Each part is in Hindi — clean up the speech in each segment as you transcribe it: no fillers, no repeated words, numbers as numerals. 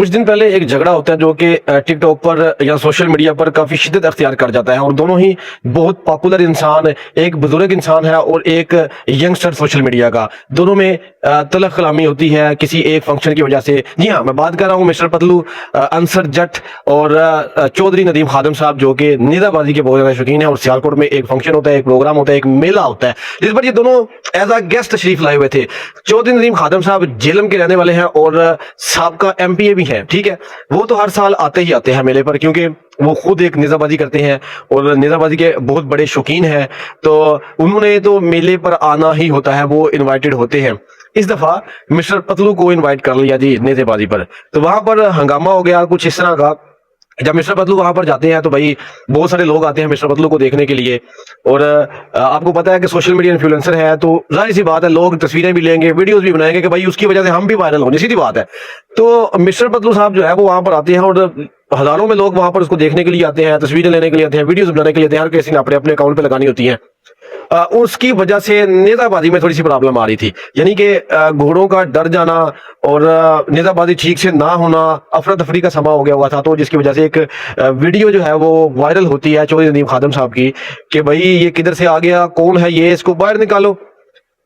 कुछ दिन पहले एक झगड़ा होता है जो कि टिकटॉक पर या सोशल मीडिया पर काफी शिद्दत अख्तियार कर जाता है और दोनों ही बहुत पॉपुलर इंसान, एक बुजुर्ग इंसान है और एक यंगस्टर सोशल मीडिया का, दोनों में तलख कलामी होती है किसी एक फंक्शन की वजह से। जी हाँ, मैं बात कर रहा हूँ मिस्टर पतलू, अंसर जट और चौधरी नदीम खादम साहब जो कि नेजाबाजी के बहुत ज्यादा शौकीन है। और सियालकोट में एक फंक्शन होता है, एक प्रोग्राम होता है, एक मेला होता है जिस पर ये दोनों एज अ गेस्ट तशरीफ लाए हुए थे। चौधरी नदीम खादम साहब जेलम के रहने वाले हैं और साबका एमपीए भी हैं। ठीक है, वो तो हर साल आते ही आते हैं मेले पर क्योंकि वो खुद एक नेजाबाजी करते हैं और नेजाबाजी के बहुत बड़े शौकीन हैं, तो उन्होंने तो मेले पर आना ही होता है, वो इनवाइटेड होते हैं। इस दफा मिस्टर पतलू को इनवाइट कर लिया जी नेजेबाजी पर, तो वहां पर हंगामा हो गया कुछ इस तरह का। जब मिस्टर पतलू वहां पर जाते हैं तो भाई बहुत सारे लोग आते हैं मिस्टर पतलू को देखने के लिए। और आपको पता है कि सोशल मीडिया इन्फ्लुएंसर है तो जाहिर सी बात है लोग तस्वीरें भी लेंगे, वीडियोस भी बनाएंगे कि भाई उसकी वजह से हम भी वायरल होंगे, सीधी बात है। तो मिस्टर पतलू साहब जो है वो वहां पर आते हैं और हजारों में लोग वहां पर उसको देखने के लिए आते हैं, तस्वीरें लेने के लिए आते हैं, वीडियोस बनाने के लिए आते हैं, हर किसी ने अपने अपने अकाउंट पे लगानी होती है। उसकी वजह से नेताबाजी में थोड़ी सी प्रॉब्लम आ रही थी, यानी कि घोड़ों का डर जाना और नेताबाजी ठीक से ना होना, अफरा तफरी का समा हो गया हुआ था। तो जिसकी वजह से एक वीडियो जो है वो वायरल होती है चौधरी नदीम खादम साहब की कि भाई ये किधर से आ गया, कौन है ये, इसको बाहर निकालो।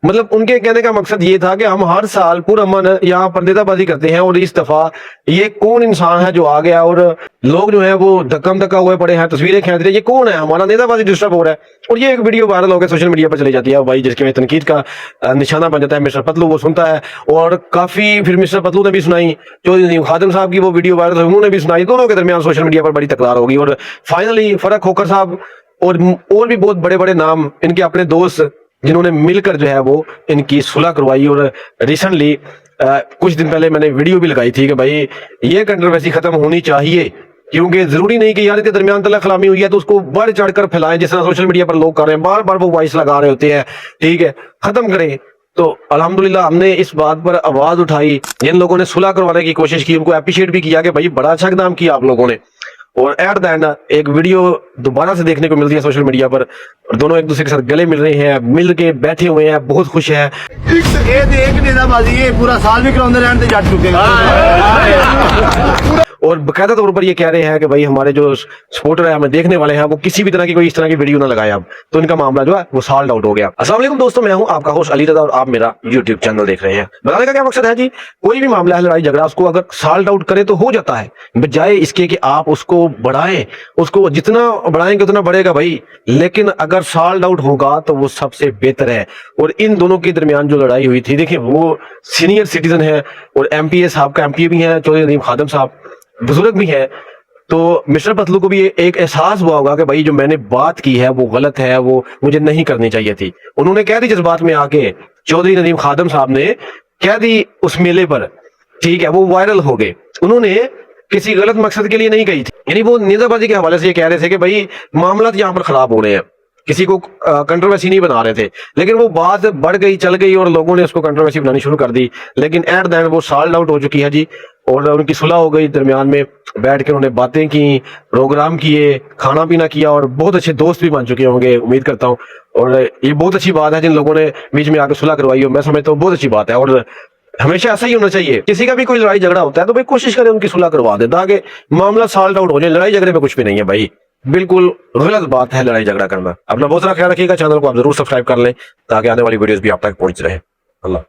मतलब उनके कहने का मकसद ये था कि हम हर साल पुरअमन यहाँ पर नेताबाजी करते हैं और इस दफा ये कौन इंसान है जो आ गया और लोग जो है वो धक्कम धक्का हुए पड़े हैं, तस्वीरें खींच रहे हैं, ये कौन है, हमारा नेताबाजी डिस्टर्ब हो रहा है। और ये एक वीडियो वायरल होकर सोशल मीडिया पर चली जाती है भाई, जिसके में तनकीद का निशाना बन जाता है। मिस्टर पतलू वो सुनता है और काफी फिर मिस्टर पतलू ने भी सुनाई, चौधरी नदीम खादम साहब की वो वीडियो वायरल हुई, उन्होंने भी सुनाई, दोनों के दरमियान सोशल मीडिया पर बड़ी तकरार होगी। और फाइनली फर्क खोखर साहब और भी बहुत बड़े बड़े नाम, इनके अपने दोस्त जिन्होंने मिलकर जो है वो इनकी सुलह करवाई। और रिसेंटली कुछ दिन पहले मैंने वीडियो भी लगाई थी कि भाई ये कंट्रोवर्सी खत्म होनी चाहिए, क्योंकि जरूरी नहीं कि यार के दरमियान तलख कलामी हुई है तो उसको बढ़ चढ़कर फैलाएं जिस तरह सोशल मीडिया पर लोग कर रहे हैं, बार बार वो वॉइस लगा रहे होते हैं। ठीक है, खत्म करें। तो अल्हम्दुलिल्लाह हमने इस बात पर आवाज उठाई, जिन लोगों ने सुलह करवाने की कोशिश की उनको अप्रिशिएट भी किया कि भाई बड़ा अच्छा काम किया आप लोगों ने। और एट द एंड एक वीडियो दोबारा से देखने को मिलती है सोशल मीडिया पर, और दोनों एक दूसरे के साथ गले मिल रहे हैं, मिल के बैठे हुए हैं, बहुत खुश हैं। ये देख नेताबाजी ये पूरा साल भी कराते रहने जट चुके और बकायदा तौर पर ये कह रहे हैं कि भाई हमारे जो सपोर्टर है, हमें देखने वाले हैं, वो किसी भी तरह की कोई इस तरह की वीडियो ना लगाए अब, तो इनका मामला जो है वो सॉल्व आउट हो गया। अस्सलाम वालेकुम दोस्तों, मैं हूं आपका होस्ट अली रजा और आप मेरा यूट्यूब चैनल देख रहे हैं। बताने का क्या मकसद है जी, कोई भी मामला है लड़ाई झगड़ा, उसको अगर सॉल्व आउट करे तो हो जाता है, बजाय इसके कि आप उसको बढ़ाएं, उसको जितना बढ़ाएंगे उतना बढ़ेगा भाई, लेकिन अगर सॉल्व आउट होगा तो वो सबसे बेहतर है। और इन दोनों के दरमियान जो लड़ाई हुई थी, देखिए वो सीनियर सिटीजन है और एमपीए साहब का एमपीए भी है, चौधरी नदीम खादम साहब बुजुर्ग भी है। तो मिस्टर पतलू को भी एक एहसास हुआ होगा कि भाई जो मैंने बात की है वो गलत है, वो मुझे नहीं करनी चाहिए थी। उन्होंने कह दी जज्बात में आके, चौधरी नदीम खादम साहब ने कह दी उस मेले पर, ठीक है, वो वायरल हो गए। उन्होंने किसी गलत मकसद के लिए नहीं कही थी, यानी वो नेताबाजी के हवाले से ये कह रहे थे कि भाई मामला यहाँ पर खराब हो रहे हैं, किसी को कंट्रोवर्सी नहीं बना रहे थे। लेकिन वो बात बढ़ गई, चल गई और लोगों ने उसको कंट्रोवर्सी बनानी शुरू कर दी। लेकिन एट द एंड वो सॉल्व आउट हो चुकी है जी, और उनकी सुलह हो गई, दरमियान में बैठ के उन्होंने बातें की, प्रोग्राम किए, खाना पीना किया और बहुत अच्छे दोस्त भी बन चुके होंगे, उम्मीद करता हूँ। और ये बहुत अच्छी बात है जिन लोगों ने बीच में आकर सुलह करवाई हो, मैं समझता हूँ बहुत अच्छी बात है। और हमेशा ऐसा ही होना चाहिए, किसी का भी कोई लड़ाई झगड़ा होता है तो भाई कोशिश करें उनकी सुलह करवा दे ताकि मामला सॉल्व आउट हो जाए। लड़ाई झगड़े में कुछ भी नहीं है भाई, बिल्कुल गलत बात है लड़ाई झगड़ा करना। अपना बहुत सारा ख्याल रखिएगा, चैनल को आप जरूर सब्सक्राइब कर लें ताकि आने वाली वीडियोस भी आप तक पहुंच रहे। अल्लाह।